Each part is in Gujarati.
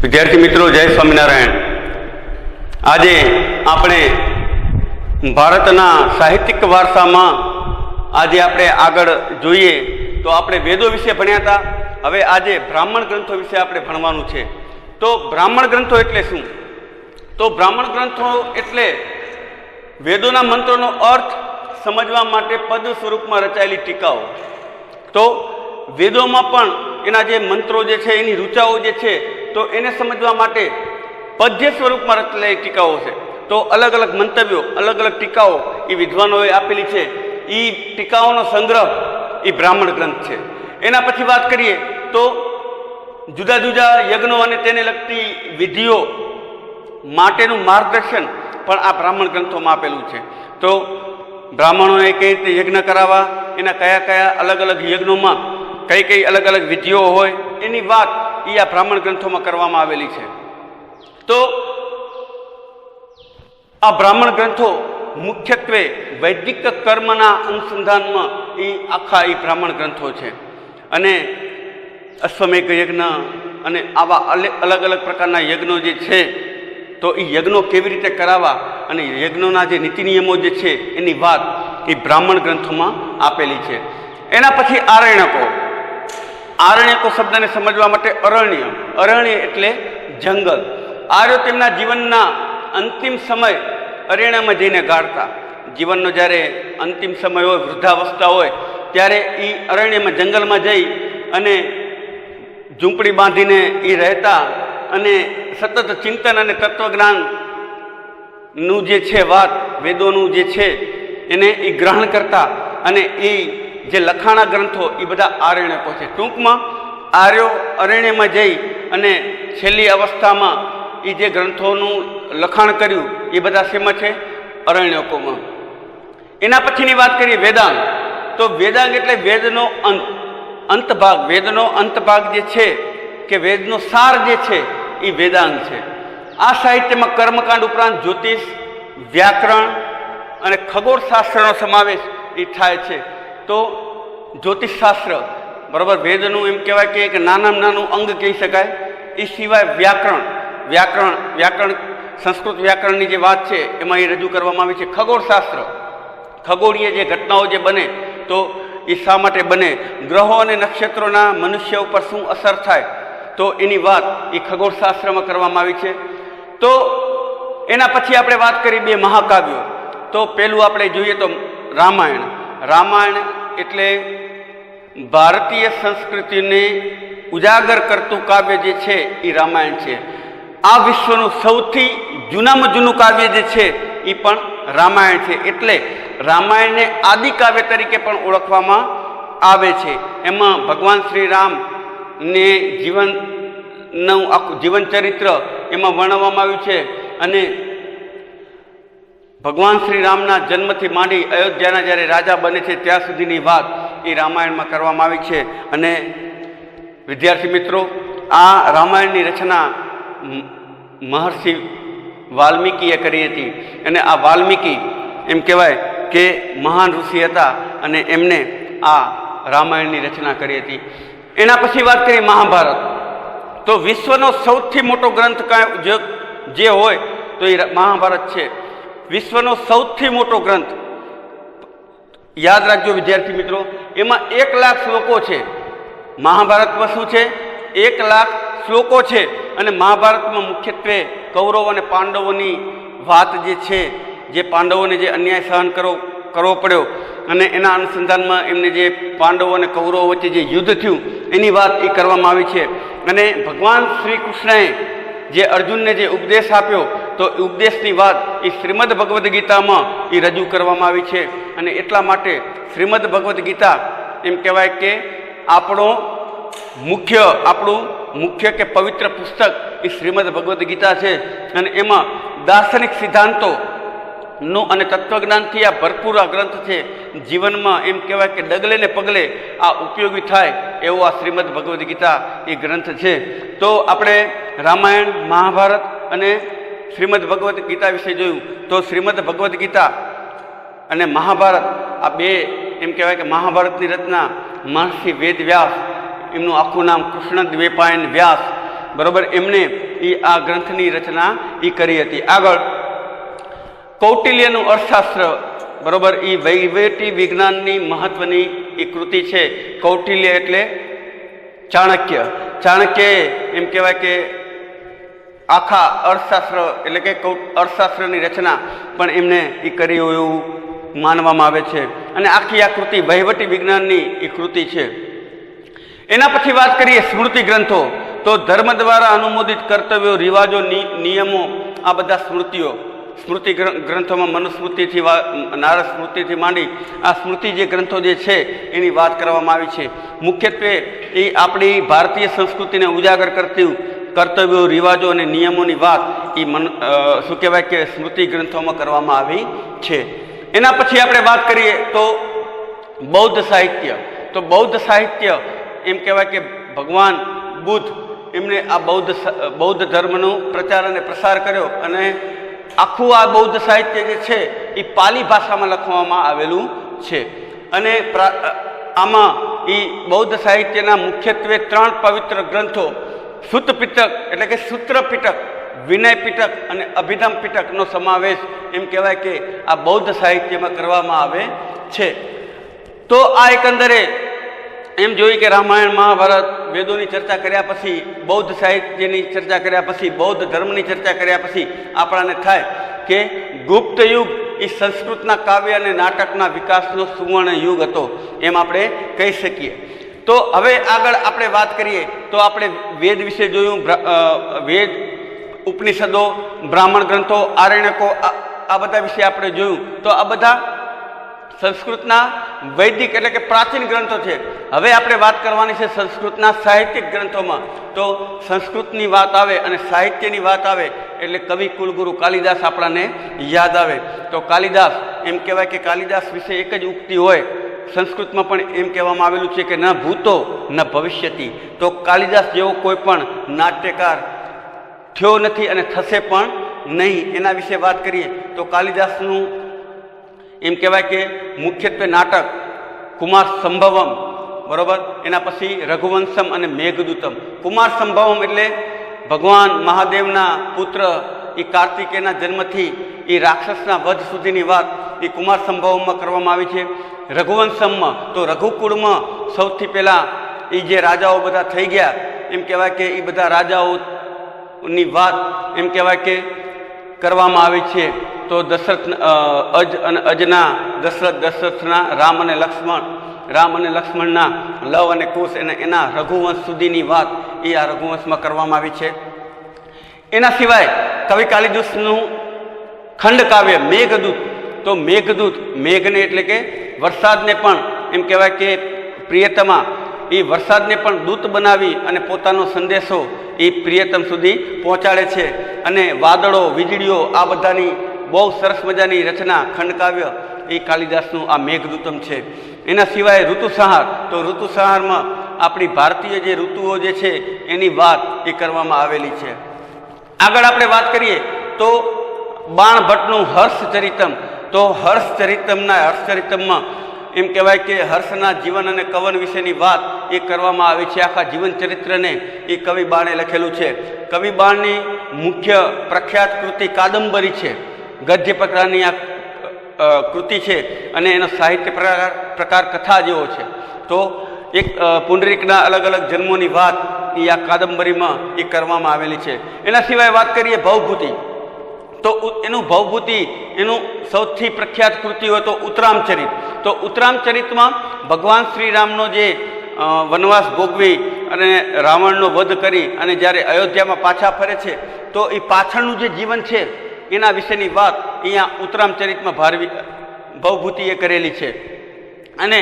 વિદ્યાર્થી મિત્રો, જય સ્વામિનારાયણ। આજે આપણે ભારતના સાહિત્યિક વારસામાં આજે આપણે આગળ જોઈએ તો આપણે વેદો વિશે ભણ્યા હતા। હવે આજે બ્રાહ્મણ ગ્રંથો વિશે આપણે ભણવાનું છે। તો બ્રાહ્મણ ગ્રંથો એટલે શું? તો બ્રાહ્મણ ગ્રંથો એટલે વેદોના મંત્રોનો અર્થ સમજવા માટે પદ સ્વરૂપમાં રચાયેલી ટીકાઓ। તો વેદોમાં પણ એના જે મંત્રો જે છે, એની ઋચાઓ જે છે, તો એને સમજવા માટે પદ્ય સ્વરૂપમાં રચાયેલી ટીકાઓ છે। તો અલગ અલગ મંતવ્યો, અલગ અલગ ટીકાઓ એ વિદ્વાનોએ આપેલી છે। એ ટીકાઓનો સંગ્રહ એ બ્રાહ્મણ ગ્રંથ છે। એના પછી વાત કરીએ તો જુદા જુદા યજ્ઞો અને તેને લગતી વિધિઓ માટેનું માર્ગદર્શન પણ આ બ્રાહ્મણ ગ્રંથોમાં આપેલું છે। તો બ્રાહ્મણોએ કઈ રીતે યજ્ઞ કરાવવા, એના કયા કયા અલગ અલગ યજ્ઞોમાં કઈ કઈ અલગ અલગ વિધિઓ હોય, એની વાત એ આ બ્રાહ્મણ ગ્રંથોમાં કરવામાં આવેલી છે। તો આ બ્રાહ્મણ ગ્રંથો મુખ્યત્વે વૈદિક કર્મના અનુસંધાનમાં એ આખા એ બ્રાહ્મણ ગ્રંથો છે। અને અશ્વમેઘ યજ્ઞ અને આવા અલગ અલગ પ્રકારના યજ્ઞો જે છે, તો એ યજ્ઞો કેવી રીતે કરાવવા અને યજ્ઞોના જે નીતિ નિયમો જે છે એની વાત એ બ્રાહ્મણ ગ્રંથોમાં આપેલી છે। એના પછી આરણ્યકો। આરણ્યકો શબ્દને સમજવા માટે અરણ્ય, અરણ્ય એટલે જંગલ। આર્યો તેમના જીવનના અંતિમ સમય અરણ્યમાં જઈને ગાળતા। જીવનનો જ્યારે અંતિમ સમય હોય, વૃદ્ધાવસ્થા હોય, ત્યારે એ અરણ્યમાં જંગલમાં જઈ અને ઝૂંપડી બાંધીને એ રહેતા અને સતત ચિંતન અને તત્વજ્ઞાનનું જે છે વાત, વેદોનું જે છે એને એ ગ્રહણ કરતા। અને એ જે લખાણા ગ્રંથો એ બધા આરણ્યકો છે। ટૂંકમાં આર્યો અરણ્યમાં જઈ અને છેલ્લી અવસ્થામાં એ જે ગ્રંથોનું લખાણ કર્યું એ બધા શેમાં છે? અરણ્યકોમાં। એના પછીની વાત કરીએ વેદાંગ। તો વેદાંગ એટલે વેદનો અંત ભાગ। વેદનો અંત ભાગ જે છે કે વેદનો સાર જે છે એ વેદાંગ છે। આ સાહિત્યમાં કર્મકાંડ ઉપરાંત જ્યોતિષ, વ્યાકરણ અને ખગોળશાસ્ત્રનો સમાવેશ એ થાય છે। તો જ્યોતિષશાસ્ત્ર બરાબર વેદનું એમ કહેવાય કે એક નાનામાં નાનું અંગ કહી શકાય। એ સિવાય વ્યાકરણ સંસ્કૃત વ્યાકરણની જે વાત છે એમાં એ રજૂ કરવામાં આવી છે। ખગોળશાસ્ત્ર, ખગોળીય જે ઘટનાઓ જે બને તો એ શા માટે બને, ગ્રહો અને નક્ષત્રોના મનુષ્ય ઉપર શું અસર થાય, તો એની વાત એ ખગોળશાસ્ત્રમાં કરવામાં આવી છે। તો એના પછી આપણે વાત કરી બે મહાકાવ્યો। તો પહેલું આપણે જોઈએ તો રામાયણ। રામાયણ એટલે ભારતીય સંસ્કૃતિને ઉજાગર કરતું કાવ્ય જે છે એ રામાયણ છે। આ વિશ્વનું સૌથી જૂનામાં જૂનું કાવ્ય જે છે એ પણ રામાયણ છે। એટલે રામાયણને આદિ કાવ્ય તરીકે પણ ઓળખવામાં આવે છે। એમાં ભગવાન શ્રી રામને જીવનનું આખું જીવન ચરિત્ર એમાં વર્ણવવામાં આવ્યું છે। અને ભગવાન શ્રી રામના જન્મથી માંડી અયોધ્યાના જ્યારે રાજા બને છે ત્યાં સુધીની વાત એ રામાયણમાં કરવામાં આવી છે। અને વિદ્યાર્થી મિત્રો, આ રામાયણની રચના મહર્ષિ વાલ્મીકીએ કરી હતી। અને આ વાલ્મીકી એમ કહેવાય કે મહાન ઋષિ હતા અને એમને આ રામાયણની રચના કરી હતી। એના પછી વાત કરીએ મહાભારત। તો વિશ્વનો સૌથી મોટો ગ્રંથ જે હોય તો એ મહાભારત છે। વિશ્વનો સૌથી મોટો ગ્રંથ, યાદ રાખજો વિદ્યાર્થી મિત્રો, એમાં 1 લાખ શ્લોકો છે। મહાભારતમાં શું છે? 1 લાખ શ્લોકો છે। અને મહાભારતમાં મુખ્યત્વે કૌરવ અને પાંડવોની વાત જે છે, જે પાંડવોને જે અન્યાય સહન કરવો પડ્યો અને એના અનુસંધાનમાં એમને જે પાંડવો અને કૌરવો વચ્ચે જે યુદ્ધ થયું એની વાત એ કરવામાં આવી છે। અને ભગવાન શ્રી કૃષ્ણએ જે અર્જુનને જે ઉપદેશ આપ્યો તો એ ઉપદેશની વાત એ શ્રીમદ ભગવદ્ ગીતામાં એ રજૂ કરવામાં આવી છે। અને એટલા માટે શ્રીમદ ભગવદ્ ગીતા એમ કહેવાય કે આપણું મુખ્ય કે પવિત્ર પુસ્તક એ શ્રીમદ ભગવદ્ ગીતા છે। અને એમાં દાર્શનિક સિદ્ધાંતોનો અને તત્વજ્ઞાનથી આ ભરપૂર આ ગ્રંથ છે। જીવનમાં એમ કહેવાય કે ડગલે ને પગલે આ ઉપયોગી થાય એવો આ શ્રીમદ ભગવદ્ ગીતા એ ગ્રંથ છે। તો આપણે રામાયણ, મહાભારત અને શ્રીમદ ભગવદ્ ગીતા વિશે જોયું। તો શ્રીમદ ભગવદ્ ગીતા અને મહાભારત આ બે એમ કહેવાય કે મહાભારતની રચના મહર્ષિ વેદ વ્યાસ, એમનું આખું નામ કૃષ્ણ દ્વૈપાયન વ્યાસ, બરોબર, એમણે આ ગ્રંથની રચના કરી હતી. આગળ કૌટિલ્યનું અર્થશાસ્ત્ર, બરોબર, વહીવટી વિજ્ઞાનની મહત્વની કૃતિ છે. કૌટિલ્ય એટલે ચાણક્ય. ચાણક્યએ એમ કહેવાય કે આખા અર્થશાસ્ત્ર એટલે કે અર્થશાસ્ત્રની રચના પણ એમને કરી એવું માનવામાં આવે છે. અને આખી આ કૃતિ વહીવટી વિજ્ઞાનની કૃતિ છે. એના પછી વાત કરીએ સ્મૃતિ ગ્રંથો, તો ધર્મ દ્વારા અનુમોદિત કર્તવ્યો, રિવાજો, નિયમો, આ બધા સ્મૃતિ ગ્રંથોમાં મનુસ્મૃતિથી નારદ સ્મૃતિથી માંડી આ સ્મૃતિ જે ગ્રંથો જે છે એની વાત કરવામાં આવી છે. મુખ્યત્વે એ આપણી ભારતીય સંસ્કૃતિને ઉજાગર કરતી કર્તવ્યો, રિવાજો અને નિયમોની વાત શું કહેવાય કે સ્મૃતિ ગ્રંથોમાં કરવામાં આવી છે. એના પછી આપણે વાત કરીએ તો બૌદ્ધ સાહિત્ય. તો બૌદ્ધ સાહિત્ય એમ કહેવાય કે ભગવાન બુદ્ધ એમણે આ બૌદ્ધ ધર્મનો પ્રચાર અને પ્રસાર કર્યો અને આખું આ બૌદ્ધ સાહિત્ય જે છે એ પાલી ભાષામાં લખવામાં આવેલું છે. અને આમાં એ બૌદ્ધ સાહિત્યના મુખ્યત્વે 3 પવિત્ર ગ્રંથો સુત્ત પિટક એટલે કે સૂત્ર પિટક, વિનય પિટક અને અભિધમ પિટકનો સમાવેશ એમ કહેવાય કે આ બૌદ્ધ સાહિત્યમાં કરવામાં આવે છે. તો આ એકંદરે એમ જોયું કે રામાયણ, મહાભારત, વેદોની ચર્ચા કર્યા પછી, બૌદ્ધ સાહિત્યની ચર્ચા કર્યા પછી, બૌદ્ધ ધર્મની ચર્ચા કર્યા પછી આપણાને થાય કે ગુપ્ત યુગ એ સંસ્કૃતના કાવ્ય અને નાટકના વિકાસનો સુવર્ણ યુગ હતો એમ આપણે કહી શકીએ. તો હવે આગળ આપણે વાત કરીએ તો આપણે વેદ વિશે જોયું, વેદ, ઉપનિષદો, બ્રાહ્મણ ગ્રંથો, આરણ્યકો, આ બધા વિશે આપણે જોયું. તો આ બધા સંસ્કૃતના વૈદિક એટલે કે પ્રાચીન ગ્રંથો છે. હવે આપણે વાત કરવાની છે સંસ્કૃતના સાહિત્યિક ગ્રંથોમાં. તો સંસ્કૃતની વાત આવે અને સાહિત્યની વાત આવે એટલે કવિ કુલગુરુ કાલિદાસ આપણાને યાદ આવે. તો કાલિદાસ એમ કહેવાય કે કાલિદાસ વિશે એક જ ઉક્તિ હોય, સંસ્કૃતમાં પણ એમ કહેવામાં આવેલું છે કે ન ભૂતો ન ભવિષ્યતિ. તો કાલિદાસ જેવો કોઈ પણ નાટ્યકાર થયો નથી અને થશે પણ નહીં. એના વિશે વાત કરીએ તો કાલિદાસનું એમ કહેવાય કે મુખ્યત્વે નાટક કુમાર સંભવમ, બરોબર, એના પછી રઘુવંશમ અને મેઘદૂતમ. કુમાર સંભવમ એટલે ભગવાન મહાદેવના પુત્ર એ કાર્તિકેયના જન્મથી એ રાક્ષસના વધ સુધીની વાત એ કુમાર સંભવમમાં કરવામાં આવી છે. રઘુવંશમમાં તો રઘુકુળમાં સૌથી પહેલાં એ જે રાજાઓ બધા થઈ ગયા એમ કહેવાય કે એ બધા રાજાઓની વાત એમ કહેવાય કે કરવામાં આવી છે. તો દશરથ અજના દશરથના રામ અને લક્ષ્મણના લવ અને કુશ એના રઘુવંશ સુધીની વાત એ આ રઘુવંશમાં કરવામાં આવી છે. એના સિવાય કવિ કાલિદાસનું ખંડકાવ્ય મેઘદૂત. તો મેઘદૂત, મેઘને એટલે કે વરસાદને પણ એમ કહેવાય કે પ્રિયતમા એ વરસાદને પણ દૂત બનાવી અને પોતાનો સંદેશો એ પ્રિયતમ સુધી પહોંચાડે છે. અને વાદળો, વીજળીઓ, આ બધાની બહુ સરસ મજાની રચના ખંડકાવ્ય એ કાલિદાસનું આ મેઘદૂતમ છે. એના સિવાય ઋતુસંહાર. તો ઋતુસંહારમાં આપણી ભારતીય જે ઋતુઓ જે છે એની વાત એ કરવામાં આવેલી છે. આગળ આપણે વાત કરીએ તો બાણભટ્ટનું હર્ષચરિતમ. તો હર્ષચરિતમમાં એમ કહેવાય કે હર્ષના જીવન અને કવન વિશેની વાત એ કરવામાં આવી છે. આખા જીવન ચરિત્રને એ કવિ બાણે લખેલું છે. કવિ બાણની મુખ્ય પ્રખ્યાત કૃતિ કાદંબરી છે, ગદ્ય પ્રકારની આ કૃતિ છે અને એનો સાહિત્ય પ્રકાર કથા જેવો છે. તો એક પુંડરીકના અલગ અલગ જન્મોની વાત એ આ કાદંબરીમાં એ કરવામાં આવેલી છે. એના સિવાય વાત કરીએ ભવભૂતિ. તો એનું સૌથી પ્રખ્યાત કૃતિ હોય તો ઉત્તરામચરિત. તો ઉત્તરામચરિતમાં ભગવાન શ્રી રામનો જે વનવાસ ભોગવી અને રાવણનો વધ કરી અને જ્યારે અયોધ્યામાં પાછા ફરે છે તો એ પાછળનું જે જીવન છે એના વિશેની વાત અહીંયા ઉત્તરામચરિતમાં ભવભૂતિએ કરેલી છે. અને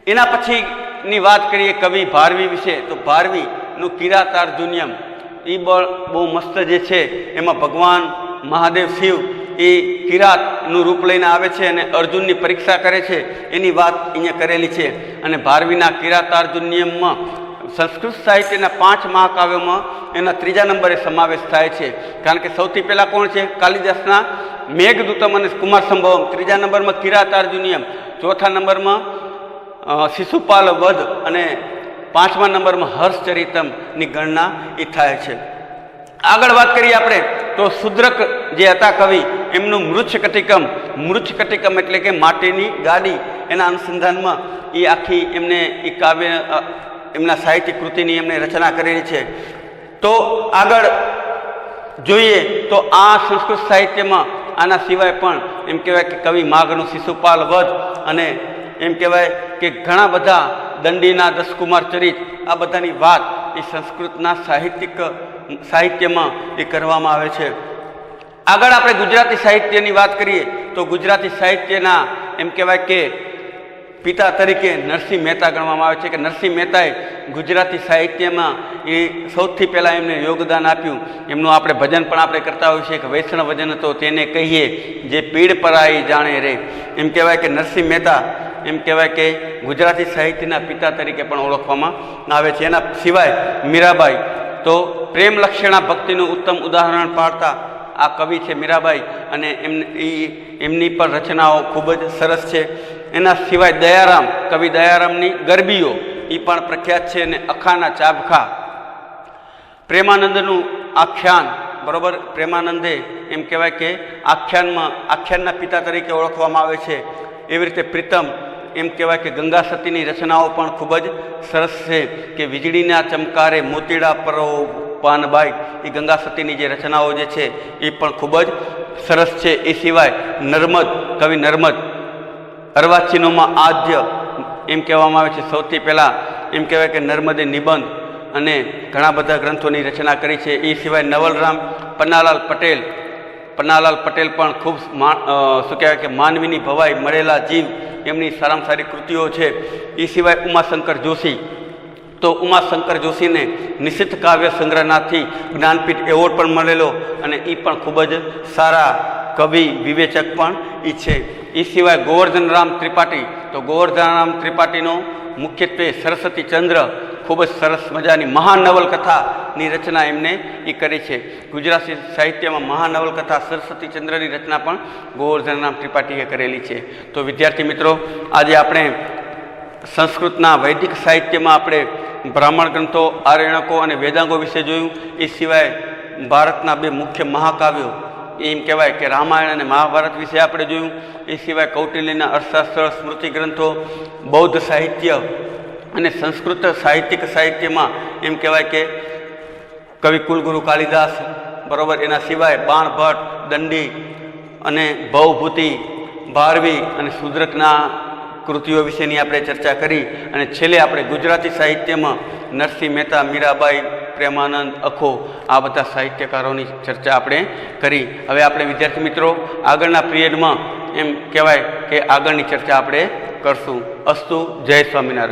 એના પછીની વાત કરીએ કવિ ભારવી વિશે. તો ભારવીનું કિરાતાર્જુન્યમ એ બહુ મસ્ત જે છે. એમાં ભગવાન મહાદેવ શિવ એ કિરાતનું રૂપ લઈને આવે છે અને અર્જુનની પરીક્ષા કરે છે એની વાત અહીંયા કરેલી છે. અને ભારવીના કિરાતાર્જુન્યમમાં સંસ્કૃત સાહિત્યના 5 મહાકાવ્યોમાં એના 3જા નંબરે સમાવેશ થાય છે. કારણ કે સૌથી પહેલાં કોણ છે? કાલિદાસના મેઘદૂતમ અને કુમાર સંભવમ. 3જા નંબરમાં કિરાતાર્જુન્યમ, 4થા નંબરમાં શિશુપાલ વધ અને 5મા નંબરમાં હર્ષચરિતમની ગણના એ થાય છે. આગળ વાત કરીએ આપણે તો શુદ્રક જે હતા કવિ, એમનું મૃચ્છકટિકમ એટલે કે માટીની ગાડી, એના અનુસંધાનમાં એ આખી એમને એ કાવ્ય એમના સાહિત્ય કૃતિની એમને રચના કરેલી છે. તો આગળ જોઈએ તો આ સંસ્કૃત સાહિત્યમાં આના સિવાય પણ એમ કહેવાય કે કવિ માઘનું શિશુપાલ વધ અને એમ કહેવાય કે ઘણા બધા દંડીના દસકુમાર ચરિત, આ બધાની વાત એ સંસ્કૃતના સાહિત્યમાં એ કરવામાં આવે છે. આગળ આપણે ગુજરાતી સાહિત્યની વાત કરીએ તો ગુજરાતી સાહિત્યના એમ કહેવાય કે પિતા તરીકે નરસિંહ મહેતા ગણવામાં આવે છે કે નરસિંહ મહેતાએ ગુજરાતી સાહિત્યમાં એ સૌથી પહેલાં એમને યોગદાન આપ્યું. એમનું આપણે ભજન પણ આપણે કરતા હોઈએ છીએ કે વૈષ્ણવ ભજન તો તેને કહીએ જે પીડ પરાઈ જાણે રે. એમ કહેવાય કે નરસિંહ મહેતા એમ કહેવાય કે ગુજરાતી સાહિત્યના પિતા તરીકે પણ ઓળખવામાં આવે છે. એના સિવાય મીરાબાઈ તો પ્રેમ લક્ષણા ભક્તિનું ઉત્તમ ઉદાહરણ પાડતા આ કવિ છે મીરાબાઈ, અને એમની પણ રચનાઓ ખૂબ જ સરસ છે. એના સિવાય દયારામ, કવિ દયારામની ગરબીઓ એ પણ પ્રખ્યાત છે. અને અખાના ચાબખા, પ્રેમાનંદનું આખ્યાન, બરાબર, પ્રેમાનંદે એમ કહેવાય કે આખ્યાનના પિતા તરીકે ઓળખવામાં આવે છે. એવી રીતે પ્રીતમ એમ કહેવાય કે ગંગા સતીની રચનાઓ પણ ખૂબ જ સરસ છે કે વીજળીના ચમકારે મોતીડા પરો પાનબાઈ, એ ગંગા સતીની જે રચનાઓ જે છે એ પણ ખૂબ જ સરસ છે. એ સિવાય નર્મદ, કવિ નર્મદ અર્વાચીનોમાં આદ્ય એમ કહેવામાં આવે છે. સૌથી પહેલાં એમ કહેવાય કે નર્મદે નિબંધ અને ઘણા બધા ગ્રંથોની રચના કરી છે. એ સિવાય નવલરામ પન્નાલાલ પટેલ પણ ખૂબ શું કહેવાય કે માનવીની ભવાઈ, મળેલા જીવ, એમની સારામાં સારી કૃતિઓ છે. એ સિવાય ઉમાશંકર જોશી, તો ઉમાશંકર જોશીને નિશિત કાવ્ય સંગ્રહનાથી જ્ઞાનપીઠ એવોર્ડ પણ મળેલો, અને એ પણ ખૂબ જ સારા કવિ વિવેચક પણ એ છે. એ સિવાય ગોવર્ધનરામ ત્રિપાઠી, તો ગોવર્ધનરામ ત્રિપાઠીનો મુખ્યત્વે સરસ્વતી ચંદ્ર, ખૂબ જ સરસ મજાની મહાનવલકથાની રચના એમને એ કરી છે. ગુજરાતી સાહિત્યમાં મહાનવલકથા સરસ્વતી ચંદ્રની રચના પણ ગોવર્ધનરામ ત્રિપાઠીએ કરેલી છે. તો વિદ્યાર્થી મિત્રો, આજે આપણે સંસ્કૃતના વૈદિક સાહિત્યમાં આપણે બ્રાહ્મણ ગ્રંથો, આરણ્યકો અને વેદાંગો વિશે જોયું. એ સિવાય ભારતના બે મુખ્ય મહાકાવ્યો એમ કહેવાય કે રામાયણ અને મહાભારત વિશે આપણે જોયું. એ સિવાય કૌટિલ્યના અર્થશાસ્ત્ર, સ્મૃતિ ગ્રંથો, બૌદ્ધ સાહિત્ય અને સંસ્કૃત સાહિત્યમાં એમ કહેવાય કે કવિ કુલગુરુ કાલિદાસ, બરાબર, એના સિવાય બાણભટ્ટ, દંડી અને ભવભૂતિ, ભારવી અને શુદ્રકના કૃતિઓ વિશેની આપણે ચર્ચા કરી. અને છેલ્લે આપણે ગુજરાતી સાહિત્યમાં નરસિંહ મહેતા, મીરાબાઈ, પ્રેમાનંદ, અખો, આ બધા સાહિત્યકારોની ચર્ચા આપણે કરી. હવે આપણે વિદ્યાર્થી મિત્રો આગળના પિરિયડમાં એમ કહેવાય કે આગળની ચર્ચા આપણે કરશું. અસ્તુ. જય સ્વામિનારાયણ.